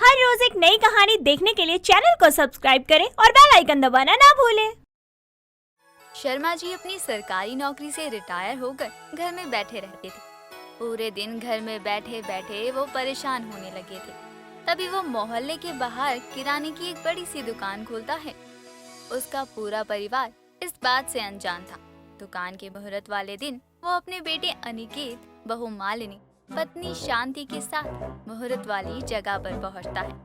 हर रोज एक नई कहानी देखने के लिए चैनल को सब्सक्राइब करें और बेल आइकन दबाना ना भूलें। शर्मा जी अपनी सरकारी नौकरी से रिटायर होकर घर में बैठे रहते थे। पूरे दिन घर में बैठे बैठे वो परेशान होने लगे थे। तभी वो मोहल्ले के बाहर किराने की एक बड़ी सी दुकान खोलता है। उसका पूरा परिवार इस बात से अनजान था। दुकान के मुहूर्त वाले दिन वो अपने बेटे अनिकेत, बहू मालिनी, पत्नी शांति के साथ मुहूर्त वाली जगह पर पहुंचता है।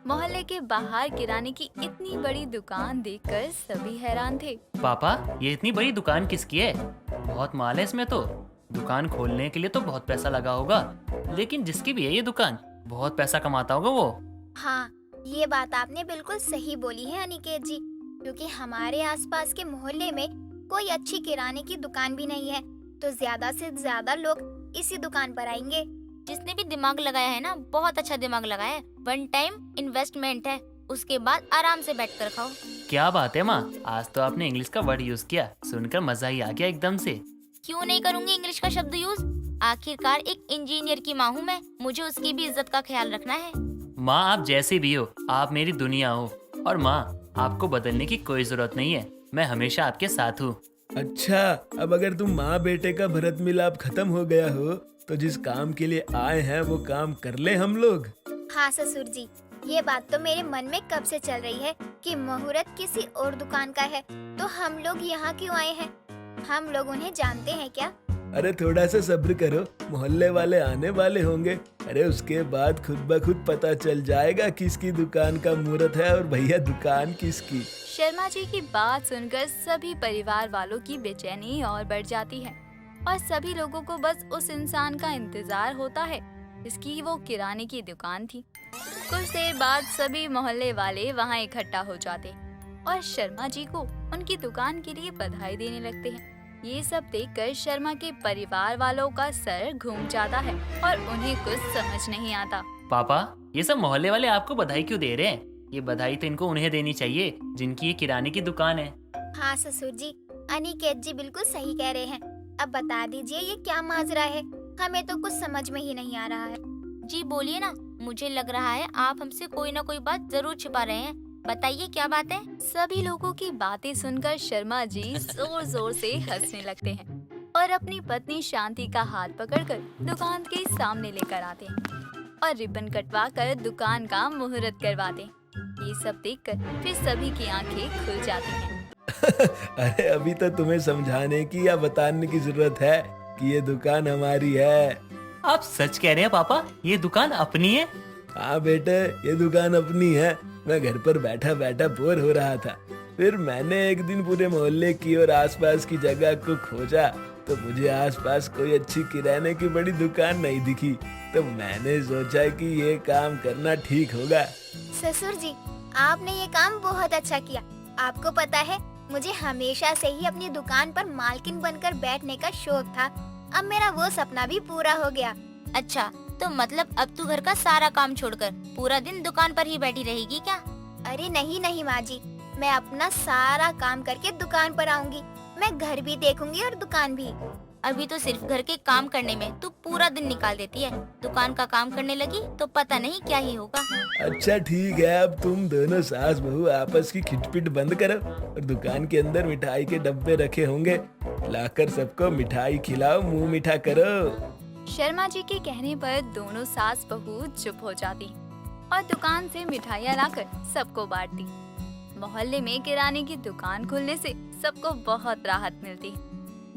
मोहल्ले के बाहर किराने की इतनी बड़ी दुकान देखकर सभी हैरान थे। पापा, ये इतनी बड़ी दुकान किसकी है? बहुत माल है इसमें तो। दुकान खोलने के लिए तो बहुत पैसा लगा होगा, लेकिन जिसकी भी है ये दुकान, बहुत पैसा कमाता होगा वो। हाँ, ये बात आपने बिल्कुल सही बोली है अनिकेत जी, क्योंकि हमारे आसपास के मोहल्ले में कोई अच्छी किराने की दुकान भी नहीं है, तो ज्यादा से ज्यादा लोग इसी दुकान पर आएंगे। जिसने भी दिमाग लगाया है ना, बहुत अच्छा दिमाग लगाया है। वन टाइम इन्वेस्टमेंट है, उसके बाद आराम से बैठ कर खाओ। क्या बात है माँ, आज तो आपने इंग्लिश का वर्ड यूज किया, सुनकर मजा ही आ गया एकदम से। क्यों नहीं करूँगी इंग्लिश का शब्द यूज? आखिरकार एक इंजीनियर की माँ हूँ मैं, मुझे उसकी भी इज्जत का ख्याल रखना है। माँ, आप जैसी भी हो, आप मेरी दुनिया हो। और माँ, आपको बदलने की कोई जरूरत नहीं है, मैं हमेशा आपके साथ हूँ। अच्छा, अब अगर तुम माँ बेटे का भरत मिलाप खत्म हो गया हो, तो जिस काम के लिए आए हैं वो काम कर ले हम लोग। हाँ ससुर जी, ये बात तो मेरे मन में कब से चल रही है कि मुहूर्त किसी और दुकान का है, तो हम लोग यहाँ क्यों आए हैं? हम लोग उन्हें जानते हैं क्या? अरे थोड़ा सा सब्र करो, मोहल्ले वाले आने वाले होंगे। अरे उसके बाद खुद ब खुद पता चल जाएगा किसकी दुकान का मुहूर्त है और भैया दुकान किसकी। शर्मा जी की बात सुनकर सभी परिवार वालों की बेचैनी और बढ़ जाती है और सभी लोगों को बस उस इंसान का इंतजार होता है जिसकी वो किराने की दुकान थी। कुछ देर बाद सभी मोहल्ले वाले वहाँ इकट्ठा हो जाते और शर्मा जी को उनकी दुकान के लिए बधाई देने लगते हैं। ये सब देखकर शर्मा के परिवार वालों का सर घूम जाता है और उन्हें कुछ समझ नहीं आता। पापा, ये सब मोहल्ले वाले आपको बधाई क्यों दे रहे हैं? ये बधाई तो इनको उन्हें देनी चाहिए जिनकी ये किराने की दुकान है। हाँ ससुर जी, अनिकेत जी बिल्कुल सही कह रहे हैं। अब बता दीजिए ये क्या माजरा है, हमें तो कुछ समझ में ही नहीं आ रहा है। जी बोलिए ना, मुझे लग रहा है आप हमसे कोई ना कोई बात जरूर छिपा रहे हैं। बताइए क्या बात है? सभी लोगों की बातें सुनकर शर्मा जी जोर जोर से हंसने लगते हैं और अपनी पत्नी शांति का हाथ पकड़कर दुकान के सामने लेकर आते हैं और रिबन कटवा कर दुकान का मुहूर्त करवाते हैं। ये सब देखकर फिर सभी की आंखें खुल जाती हैं। अरे अभी तो तुम्हें समझाने की या बताने की जरूरत है कि ये दुकान हमारी है। आप सच कह रहे हैं पापा, ये दुकान अपनी है? हाँ बेटे, ये दुकान अपनी है। मैं घर पर बैठा बैठा बोर हो रहा था, फिर मैंने एक दिन पूरे मोहल्ले की और आसपास की जगह को खोजा, तो मुझे आसपास कोई अच्छी किराने की बड़ी दुकान नहीं दिखी, तो मैंने सोचा कि ये काम करना ठीक होगा। ससुर जी, आपने ये काम बहुत अच्छा किया। आपको पता है, मुझे हमेशा से ही अपनी दुकान पर मालकिन बनकर बैठने का शौक था। अब मेरा वो सपना भी पूरा हो गया। अच्छा, तो मतलब अब तू घर का सारा काम छोड़कर पूरा दिन दुकान पर ही बैठी रहेगी क्या? अरे नहीं नहीं माँ जी, मैं अपना सारा काम करके दुकान पर आऊंगी। मैं घर भी देखूंगी और दुकान भी। अभी तो सिर्फ घर के काम करने में तू पूरा दिन निकाल देती है, दुकान का काम करने लगी तो पता नहीं क्या ही होगा। अच्छा ठीक है, अब तुम दोनों सास बहू आपस की खिटपिट बंद करो और दुकान के अंदर मिठाई के डब्बे रखे होंगे, लाकर सबको मिठाई खिलाओ, मुंह मीठा करो। शर्मा जी के कहने पर दोनों सास बहू चुप हो जाती और दुकान से मिठाइयाँ लाकर सबको बांटती। मोहल्ले में किराने की दुकान खुलने से सबको बहुत राहत मिलती।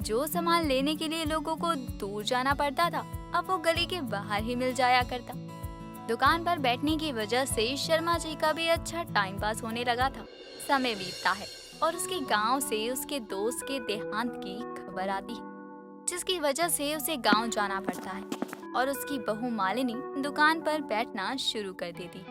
जो सामान लेने के लिए लोगों को दूर जाना पड़ता था, अब वो गली के बाहर ही मिल जाया करता। दुकान पर बैठने की वजह से शर्मा जी का भी अच्छा टाइम पास होने लगा था। समय बीतता है और उसके गांव से उसके दोस्त के देहांत की खबर आती है, जिसकी वजह से उसे गांव जाना पड़ता है और उसकी बहू मालिनी दुकान पर बैठना शुरू कर देती।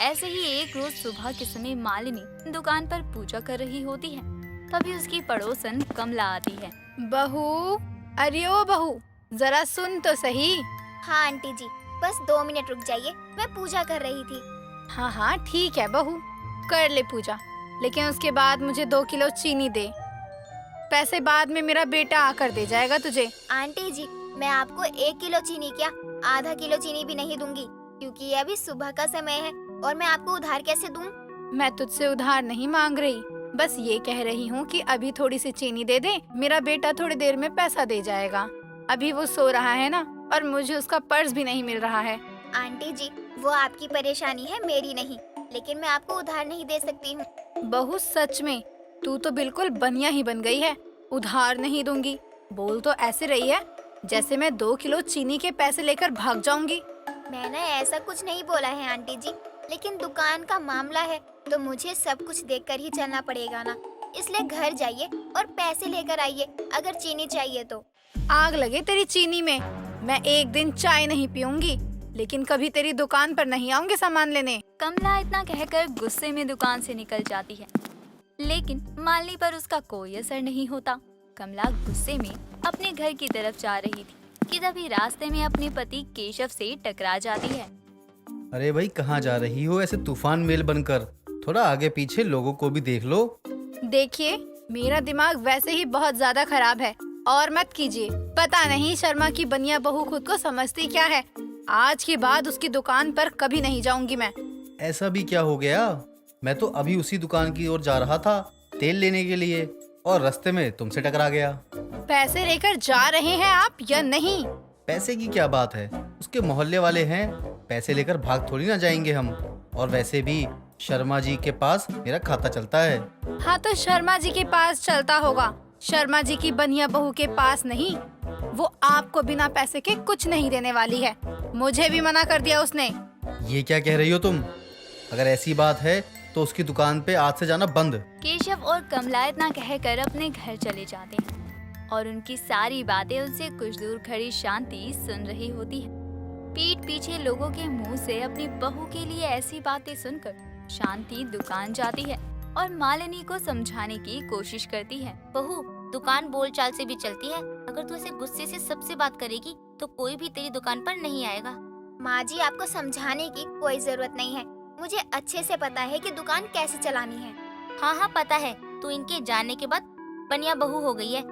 ऐसे ही एक रोज सुबह के समय मालिनी दुकान पर पूजा कर रही होती है, तभी उसकी पड़ोसन कमला आती है। बहू, अरे ओ बहू, जरा सुन तो सही। हाँ आंटी जी, बस 2 मिनट रुक जाइए, मैं पूजा कर रही थी। हाँ हाँ ठीक है बहू, कर ले पूजा, लेकिन उसके बाद मुझे 2 किलो चीनी दे। पैसे बाद में मेरा बेटा आकर दे जाएगा तुझे। आंटी जी, मैं आपको 1 किलो चीनी क्या, आधा किलो चीनी भी नहीं दूंगी। क्योंकि ये अभी सुबह का समय है और मैं आपको उधार कैसे दूं? मैं तुझसे उधार नहीं मांग रही, बस ये कह रही हूँ कि अभी थोड़ी सी चीनी दे दे, मेरा बेटा थोड़ी देर में पैसा दे जाएगा। अभी वो सो रहा है ना, और मुझे उसका पर्स भी नहीं मिल रहा है। आंटी जी, वो आपकी परेशानी है, मेरी नहीं। लेकिन मैं आपको उधार नहीं दे सकती हूँ। बहू सच में तू तो बिल्कुल बनिया ही बन गई है। उधार नहीं दूंगी, बोल तो ऐसे रही है जैसे मैं 2 किलो चीनी के पैसे लेकर भाग जाऊंगी। मैंने ऐसा कुछ नहीं बोला है आंटी जी, लेकिन दुकान का मामला है तो मुझे सब कुछ देखकर ही चलना पड़ेगा ना। इसलिए घर जाइए और पैसे लेकर आइए अगर चीनी चाहिए तो। आग लगे तेरी चीनी में, मैं एक दिन चाय नहीं पीऊंगी, लेकिन कभी तेरी दुकान पर नहीं आऊंगी सामान लेने। कमला इतना कहकर गुस्से में दुकान से निकल जाती है, लेकिन मालिनी पर उसका कोई असर नहीं होता। कमला गुस्से में अपने घर की तरफ जा रही थी कि तभी रास्ते में अपने पति केशव से टकरा जाती है। अरे भाई, कहाँ जा रही हो ऐसे तूफान मेल बनकर? थोड़ा आगे पीछे लोगों को भी देख लो। देखिए, मेरा दिमाग वैसे ही बहुत ज्यादा खराब है, और मत कीजिए। पता नहीं शर्मा की बनिया बहू खुद को समझती क्या है। आज के बाद उसकी दुकान पर कभी नहीं जाऊंगी मैं। ऐसा भी क्या हो गया? मैं तो अभी उसी दुकान की ओर जा रहा था तेल लेने के लिए, और रास्ते में तुमसे टकरा गया। पैसे लेकर जा रहे हैं आप या नहीं? पैसे की क्या बात है, उसके मोहल्ले वाले हैं, पैसे लेकर भाग थोड़ी ना जाएंगे हम। और वैसे भी शर्मा जी के पास मेरा खाता चलता है। हाँ तो शर्मा जी के पास चलता होगा, शर्मा जी की बनिया बहू के पास नहीं। वो आपको बिना पैसे के कुछ नहीं देने वाली है, मुझे भी मना कर दिया उसने। ये क्या कह रही हो तुम? अगर ऐसी बात है तो उसकी दुकान पे आज से जाना बंद। केशव और कमला इतना कहकर अपने घर चले जाते हैं और उनकी सारी बातें उनसे कुछ दूर खड़ी शांति सुन रही होती है। पीठ पीछे लोगों के मुंह से अपनी बहू के लिए ऐसी बातें सुनकर शांति दुकान जाती है और मालिनी को समझाने की कोशिश करती है। बहू, दुकान बोलचाल से भी चलती है। अगर तू ऐसे गुस्से से सबसे बात करेगी तो कोई भी तेरी दुकान पर नहीं आएगा। माँ जी, आपको समझाने की कोई जरूरत नहीं है, मुझे अच्छे से पता है कि दुकान कैसे चलानी है। हाँ हाँ पता है, तू इनके जाने के बाद बनिया बहू हो गई है।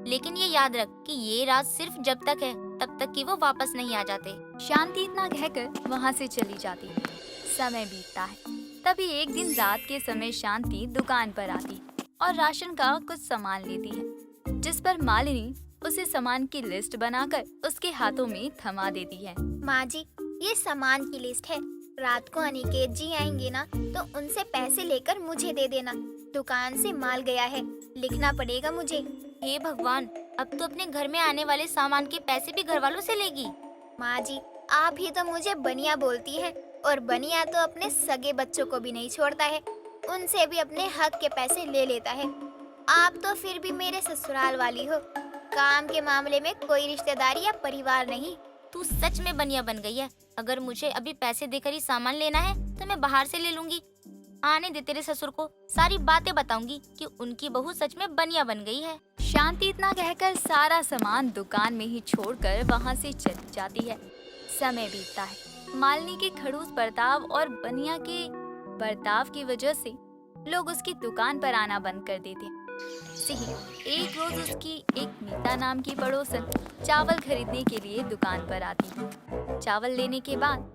लेकिन ये याद रख कि ये रात सिर्फ जब तक है, तब तक कि वो वापस नहीं आ जाते। शांति इतना कहकर वहाँ से चली जाती है। समय बीतता है। तभी एक दिन रात के समय शांति दुकान पर आती और राशन का कुछ सामान लेती है, जिस पर मालिनी उसे सामान की लिस्ट बनाकर उसके हाथों में थमा देती है। माँ जी, ये सामान की लिस्ट है। रात को अनिकेत जी आएंगे ना तो उनसे पैसे लेकर मुझे दे देना। दुकान से माल गया है, लिखना पड़ेगा मुझे। हे भगवान, अब तो अपने घर में आने वाले सामान के पैसे भी घर वालों से लेगी। माँ जी, आप ही तो मुझे बनिया बोलती है, और बनिया तो अपने सगे बच्चों को भी नहीं छोड़ता है, उनसे भी अपने हक के पैसे ले लेता है। आप तो फिर भी मेरे ससुराल वाली हो, काम के मामले में कोई रिश्तेदारी या परिवार नहीं। तू सच में बनिया बन गई है। अगर मुझे अभी पैसे देकर ही सामान लेना है तो मैं बाहर से ले लूंगी। आने दे तेरे ससुर को, सारी बातें बताऊंगी कि उनकी बहू सच में बनिया बन गई है। शांति इतना कहकर सारा सामान दुकान में ही छोड़कर वहाँ से चली जाती है। समय बीतता है। मालिनी के खड़ूस बर्ताव और बनिया के बर्ताव की वजह से लोग उसकी दुकान पर आना बंद कर देते हैं। सही एक रोज उसकी एक मीता नाम की पड़ोसन चावल खरीदने के लिए दुकान पर आती। चावल लेने के बाद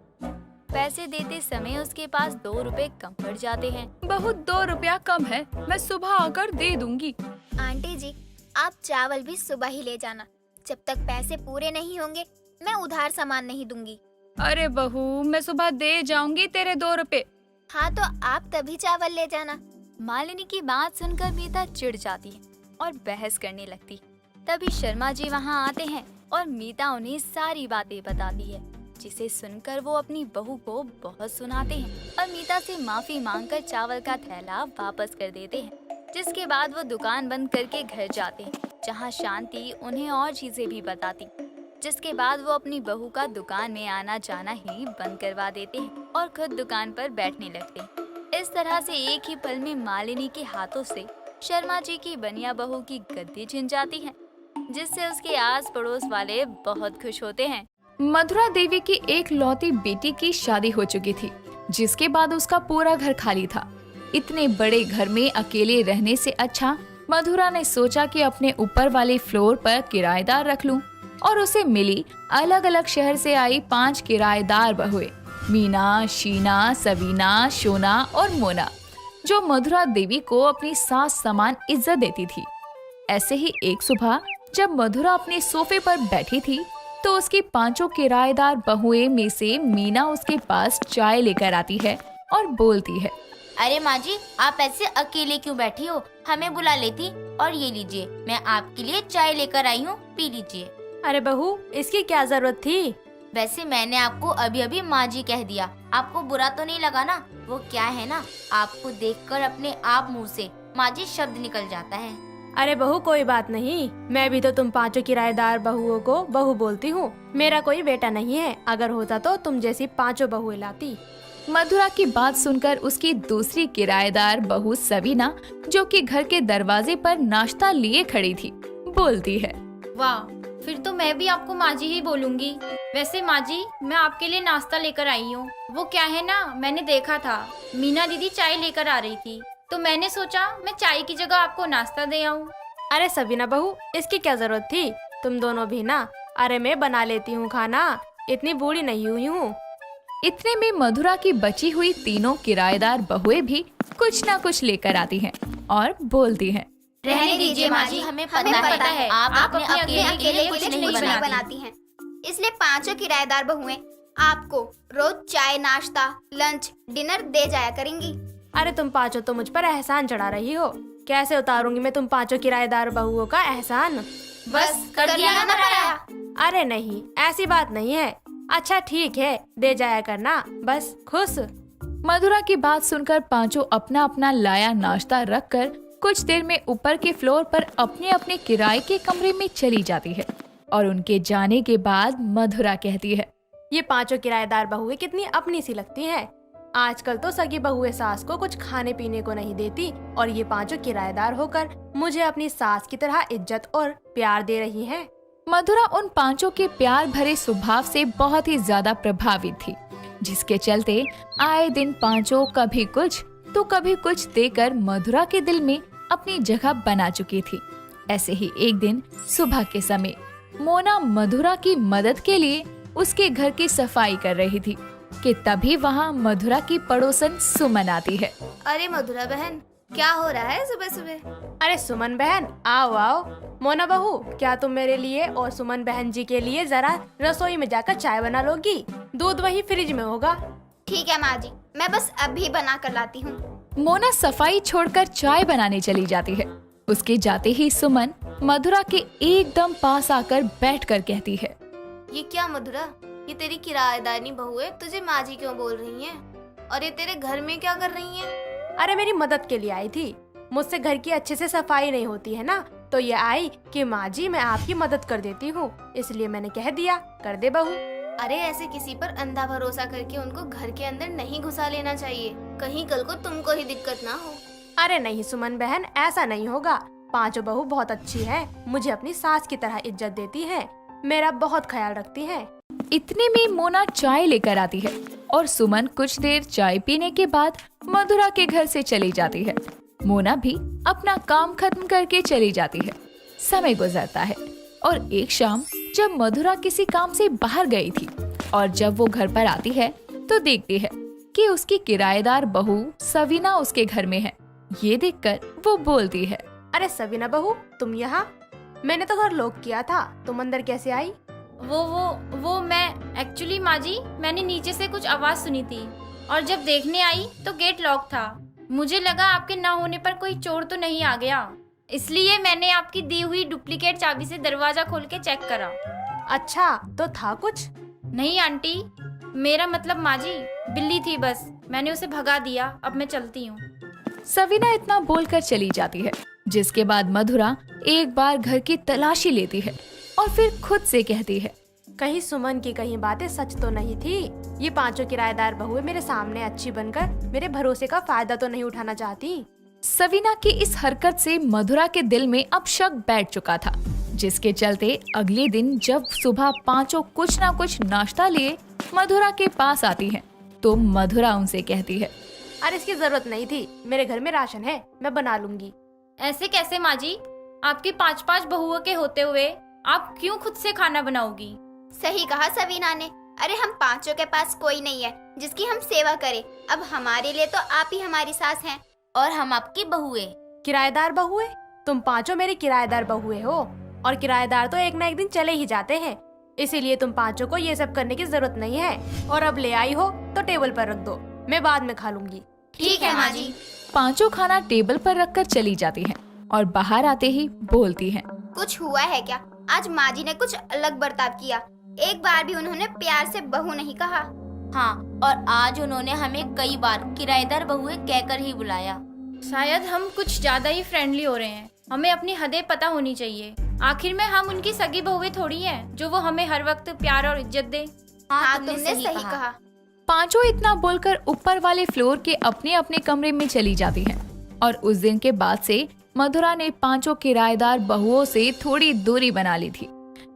पैसे देते समय उसके पास 2 रुपए कम पड़ जाते हैं। बहुत 2 रुपया कम है, मैं सुबह आकर दे दूंगी। आंटी जी, आप चावल भी सुबह ही ले जाना। जब तक पैसे पूरे नहीं होंगे मैं उधार सामान नहीं दूंगी। अरे बहू, मैं सुबह दे जाऊंगी तेरे 2 रुपए। हाँ तो आप तभी चावल ले जाना। मालिनी की बात सुनकर मीता चिढ़ जाती है और बहस करने लगती। तभी शर्मा जी वहाँ आते हैं और मीता उन्हें सारी बातें बताती है, जिसे सुनकर वो अपनी बहू को बहुत सुनाते हैं और मीता से माफी मांगकर चावल का थैला वापस कर देते हैं। जिसके बाद वो दुकान बंद करके घर जाते हैं, जहाँ शांति उन्हें और चीजें भी बताती। जिसके बाद वो अपनी बहू का दुकान में आना जाना ही बंद करवा देते हैं और खुद दुकान पर बैठने लगते हैं। इस तरह से एक ही पल में मालिनी के हाथों से शर्मा जी की बनिया बहू की गद्दी छिन जाती है, जिससे उसके आस पड़ोस वाले बहुत खुश होते हैं। मधुरा देवी की एक लौती बेटी की शादी हो चुकी थी, जिसके बाद उसका पूरा घर खाली था। इतने बड़े घर में अकेले रहने से अच्छा मधुरा ने सोचा कि अपने ऊपर वाले फ्लोर पर किराएदार रख लूं, और उसे मिली अलग अलग शहर से आई 5 किराएदार बहुएं। मीना, शीना, सवीना, शोना और मोना, जो मधुरा देवी को अपनी सास समान इज्जत देती थी। ऐसे ही एक सुबह जब मधुरा अपने सोफे पर बैठी थी तो उसकी 5 किराएदार बहुएं में से मीना उसके पास चाय लेकर आती है और बोलती है, अरे माँ जी, आप ऐसे अकेले क्यों बैठी हो? हमें बुला लेती। और ये लीजिए, मैं आपके लिए चाय लेकर आई हूँ, पी लीजिए। अरे बहू, इसकी क्या जरूरत थी? वैसे मैंने आपको अभी अभी माँ जी कह दिया, आपको बुरा तो नहीं लगा ना? वो क्या है ना, आपको देखकर अपने आप मुंह से माँ जी शब्द निकल जाता है। अरे बहू, कोई बात नहीं, मैं भी तो तुम 5 किराएदार बहुओं को बहू बोलती हूँ। मेरा कोई बेटा नहीं है, अगर होता तो तुम जैसी 5 बहुएं लाती। मधुरा की बात सुनकर उसकी दूसरी किराएदार बहू सवीना, जो कि घर के दरवाजे पर नाश्ता लिए खड़ी थी, बोलती है, वाह, फिर तो मैं भी आपको माँ जी ही बोलूंगी। वैसे माँ जी, मैं आपके लिए नाश्ता लेकर आई हूँ। वो क्या है ना, मैंने देखा था मीना दीदी चाय लेकर आ रही थी, तो मैंने सोचा मैं चाय की जगह आपको नाश्ता दे आऊँ। अरे सवीना बहू, इसकी क्या जरूरत थी? तुम दोनों भी ना। अरे मैं बना लेती हूँ खाना, इतनी बूढ़ी नहीं हुई हूँ। इतने में मधुरा की बची हुई तीनों किराएदार बहुएं भी कुछ न कुछ लेकर आती हैं और बोलती हैं, रहने दीजिए माँ जी, हमें पता है आप अपने अकेले के लिए कुछ नहीं बनाती हैं। इसलिए 5 किराएदार बहुएं आपको रोज चाय, नाश्ता, लंच, डिनर दे जाया करेंगी। अरे तुम 5 तो मुझ पर एहसान चढ़ा रही हो। कैसे उतारूंगी मैं तुम 5 किराएदार बहुओं का एहसान? बस कर दिया ना पराया। अरे नहीं, ऐसी बात नहीं है। अच्छा ठीक है, दे जाया करना, बस खुश। मधुरा की बात सुनकर 5 अपना अपना लाया नाश्ता रखकर कुछ देर में ऊपर के फ्लोर पर अपने अपने किराए के कमरे में चली जाती है। और उनके जाने के बाद मधुरा कहती है, ये 5 किराएदार बहुएं कितनी अपनी सी लगती हैं। आजकल तो सगी बहुएं सास को कुछ खाने पीने को नहीं देती, और ये 5 किराएदार होकर मुझे अपनी सास की तरह इज्जत और प्यार दे रही हैं। मधुरा उन 5 के प्यार भरे स्वभाव से बहुत ही ज्यादा प्रभावित थी, जिसके चलते आए दिन 5 कभी कुछ तो कभी कुछ देकर मधुरा के दिल में अपनी जगह बना चुकी थी। ऐसे ही एक दिन सुबह के समय मोना मधुरा की मदद के लिए उसके घर की सफाई कर रही थी कि तभी वहाँ मधुरा की पड़ोसन सुमन आती है। अरे मधुरा बहन, क्या हो रहा है सुबह सुबह? अरे सुमन बहन, आओ आओ। मोना बहू, क्या तुम मेरे लिए और सुमन बहन जी के लिए जरा रसोई में जाकर चाय बना लोगी? दूध वही फ्रिज में होगा। ठीक है माँ जी, मैं बस अभी बना कर लाती हूँ। मोना सफाई छोड़कर चाय बनाने चली जाती है। उसके जाते ही सुमन मधुरा के एकदम पास आकर बैठकर कहती है, ये क्या मधुरा, ये तेरी किराएदारनी बहू है, तुझे माँ जी क्यों बोल रही है? और ये तेरे घर में क्या कर रही है? अरे मेरी मदद के लिए आई थी। मुझसे घर की अच्छे से सफाई नहीं होती है ना, तो ये आई कि माँ जी मैं आपकी मदद कर देती हूँ, इसलिए मैंने कह दिया कर दे बहू। अरे ऐसे किसी पर अंधा भरोसा करके उनको घर के अंदर नहीं घुसा लेना चाहिए, कहीं कल को तुमको ही दिक्कत ना हो। अरे नहीं सुमन बहन, ऐसा नहीं होगा। 5 बहू बहुत अच्छी है, मुझे अपनी सास की तरह इज्जत देती है, मेरा बहुत ख्याल रखती है। इतने में मोना चाय लेकर आती है और सुमन कुछ देर चाय पीने के बाद मधुरा के घर से चली जाती है। मोना भी अपना काम खत्म करके चली जाती है। समय गुजरता है और एक शाम जब मधुरा किसी काम से बाहर गई थी और जब वो घर पर आती है तो देखती है कि उसकी किराएदार बहू सवीना उसके घर में है। ये देखकर वो बोलती है, अरे सवीना बहू, तुम यहाँ? मैंने तो घर लॉक किया था, तुम अंदर कैसे आई? वो मैं एक्चुअली माँ जी, मैंने नीचे से कुछ आवाज सुनी थी और जब देखने आई तो गेट लॉक था। मुझे लगा आपके ना होने पर कोई चोर तो नहीं आ गया, इसलिए मैंने आपकी दी हुई डुप्लीकेट चाबी से दरवाजा खोल के चेक करा। अच्छा, तो था कुछ? नहीं आंटी, मेरा मतलब माँ जी, बिल्ली थी बस, मैंने उसे भगा दिया। अब मैं चलती हूँ। सवीना इतना बोलकर चली जाती है, जिसके बाद मधुरा एक बार घर की तलाशी लेती है और फिर खुद से कहती है, कहीं सुमन की कहीं बातें सच तो नहीं थी? ये 5 किराएदार बहुएं मेरे सामने अच्छी बनकर मेरे भरोसे का फायदा तो नहीं उठाना चाहती? सवीना की इस हरकत से मधुरा के दिल में अब शक बैठ चुका था, जिसके चलते अगले दिन जब सुबह 5 कुछ ना कुछ नाश्ता लिए मधुरा के पास आती हैं, तो मधुरा उनसे कहती है, अरे इसकी जरूरत नहीं थी, मेरे घर में राशन है, मैं बना लूंगी। ऐसे कैसे माँ जी? आपकी 5 बहुओं के होते हुए आप क्यों खुद से खाना बनाओगी? सही कहा सवीना ने, अरे हम पांचों के पास कोई नहीं है जिसकी हम सेवा करें। अब हमारे लिए तो आप ही हमारी सास हैं। और हम आपकी बहुए। किराएदार बहुए? तुम पांचों मेरी किराएदार बहुए हो, और किराएदार तो एक ना एक दिन चले ही जाते हैं, इसीलिए तुम पांचों को ये सब करने की जरूरत नहीं है। और अब ले आई हो तो टेबल पर रख दो, मैं बाद में खा लूंगी। ठीक है माँ जी। पांचों खाना टेबल पर रखकर चली जाती हैं और बाहर आते ही बोलती हैं। कुछ हुआ है क्या? आज माँ जी ने कुछ अलग बर्ताव किया। एक बार भी उन्होंने प्यार से बहू नहीं कहा। हाँ, और आज उन्होंने हमें कई बार किराएदार बहुए कहकर ही बुलाया। शायद हम कुछ ज्यादा ही फ्रेंडली हो रहे हैं। हमें अपनी हदें पता होनी चाहिए। आखिर में हम उनकी सगी बहुएं थोड़ी हैं जो वो हमें हर वक्त प्यार और इज्जत दे। हाँ, तुमने सही कहा। पांचों इतना बोलकर ऊपर वाले फ्लोर के अपने अपने कमरे में चली जाती हैं। और उस दिन के बाद से मधुरा ने पांचों किराएदार बहुओं से थोड़ी दूरी बना ली थी।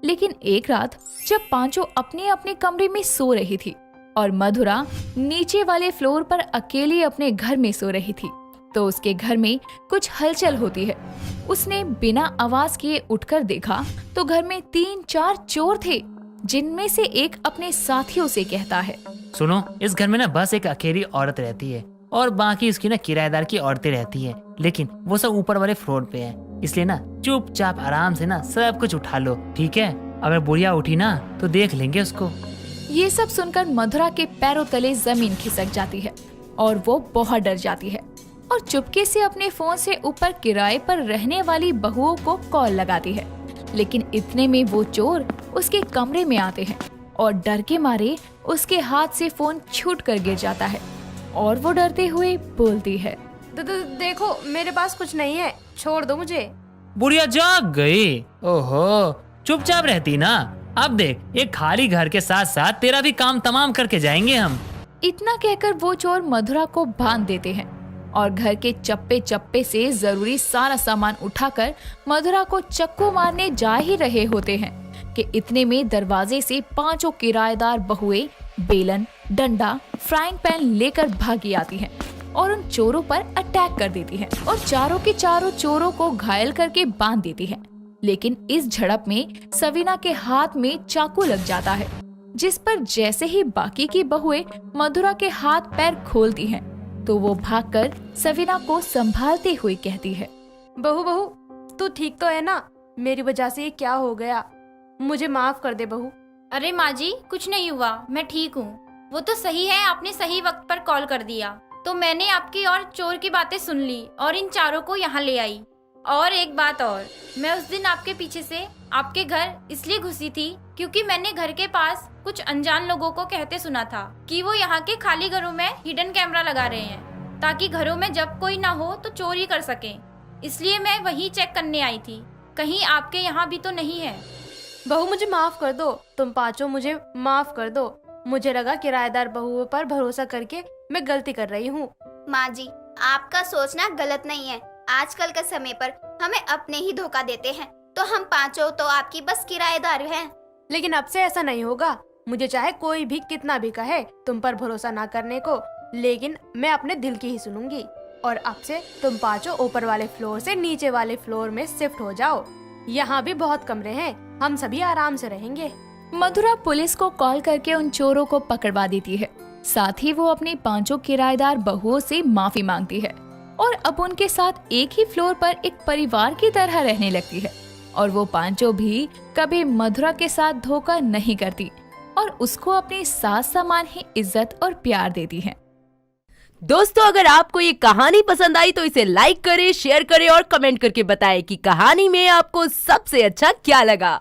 लेकिन एक रात जब पांचों अपने अपने कमरे में सो रही थी और मधुरा नीचे वाले फ्लोर पर अकेली अपने घर में सो रही थी, तो उसके घर में कुछ हलचल होती है। उसने बिना आवाज किए उठकर देखा तो घर में 3-4 चोर थे, जिनमें से एक अपने साथियों से कहता है, सुनो, इस घर में ना बस एक अकेली औरत रहती है और बाकी इसकी ना किराएदार की औरतें रहती है, लेकिन वो सब ऊपर वाले फ्लोर पे है, इसलिए ना चुपचाप आराम से ना सब कुछ उठा लो, ठीक है? अगर बुढ़िया उठी ना तो देख लेंगे उसको। ये सब सुनकर मधुरा के पैरों तले जमीन खिसक जाती है और वो बहुत डर जाती है और चुपके से अपने फोन से ऊपर किराए पर रहने वाली बहुओं को कॉल लगाती है। लेकिन इतने में वो चोर उसके कमरे में आते हैं और डर के मारे उसके हाथ से फोन छूट कर गिर जाता है और वो डरते हुए बोलती है, देखो मेरे पास कुछ नहीं है, छोड़ दो मुझे। बुढ़िया जाग गई। ओहो, चुपचाप रहती ना। अब देख, एक खाली घर के साथ साथ तेरा भी काम तमाम करके जाएंगे हम। इतना कहकर वो चोर मधुरा को बांध देते हैं और घर के चप्पे चप्पे से जरूरी सारा सामान उठाकर मधुरा को चक्कू मारने जा ही रहे होते हैं कि इतने में दरवाजे से पांचों किराएदार बहुएं बेलन, डंडा, फ्राइंग पैन लेकर भागी आती हैं और उन चोरों पर अटैक कर देती हैं और चारों के चारों चोरों को घायल करके बांध देती हैं। लेकिन इस झड़प में सवीना के हाथ में चाकू लग जाता है, जिस पर जैसे ही बाकी की बहुएं मधुरा के हाथ पैर खोलती हैं तो वो भागकर सवीना को संभालते हुए कहती है, बहू तू ठीक तो है ना? मेरी वजह से ये क्या हो गया, मुझे माफ कर दे बहू। अरे माँ जी, कुछ नहीं हुआ, मैं ठीक हूँ। वो तो सही है, आपने सही वक्त पर कॉल कर दिया तो मैंने आपकी और चोर की बातें सुन ली और इन चारों को यहाँ ले आई। और एक बात और, मैं उस दिन आपके पीछे से आपके घर इसलिए घुसी थी क्योंकि मैंने घर के पास कुछ अनजान लोगों को कहते सुना था कि वो यहाँ के खाली घरों में हिडन कैमरा लगा रहे हैं ताकि घरों में जब कोई ना हो तो चोरी कर सके। इसलिए मैं वही चेक करने आई थी, कहीं आपके यहाँ भी तो नहीं है। बहू मुझे माफ कर दो, तुम पांचों मुझे माफ कर दो। मुझे लगा किराएदार बहुओं पर भरोसा करके मैं गलती कर रही हूँ। माँ जी, आपका सोचना गलत नहीं है। आजकल के समय पर हमें अपने ही धोखा देते हैं, तो हम पांचों तो आपकी बस किराएदार हैं। लेकिन अब से ऐसा नहीं होगा। मुझे चाहे कोई भी कितना भी कहे तुम पर भरोसा ना करने को, लेकिन मैं अपने दिल की ही सुनूंगी। और अब से तुम पांचों ऊपर वाले फ्लोर से नीचे वाले फ्लोर में शिफ्ट हो जाओ। यहाँ भी बहुत कमरे हैं, हम सभी आराम से रहेंगे। मधुरा पुलिस को कॉल करके उन चोरों को पकड़वा देती है। साथ ही वो अपनी पांचों किराएदार बहुओं से माफी मांगती है और अब उनके साथ एक ही फ्लोर पर एक परिवार की तरह रहने लगती है। और वो पांचों भी कभी मधुरा के साथ धोखा नहीं करती और उसको अपनी सास समान ही इज्जत और प्यार देती है। दोस्तों, अगर आपको ये कहानी पसंद आई तो इसे लाइक करें, शेयर करें और कमेंट करके बताएं कि कहानी में आपको सबसे अच्छा क्या लगा।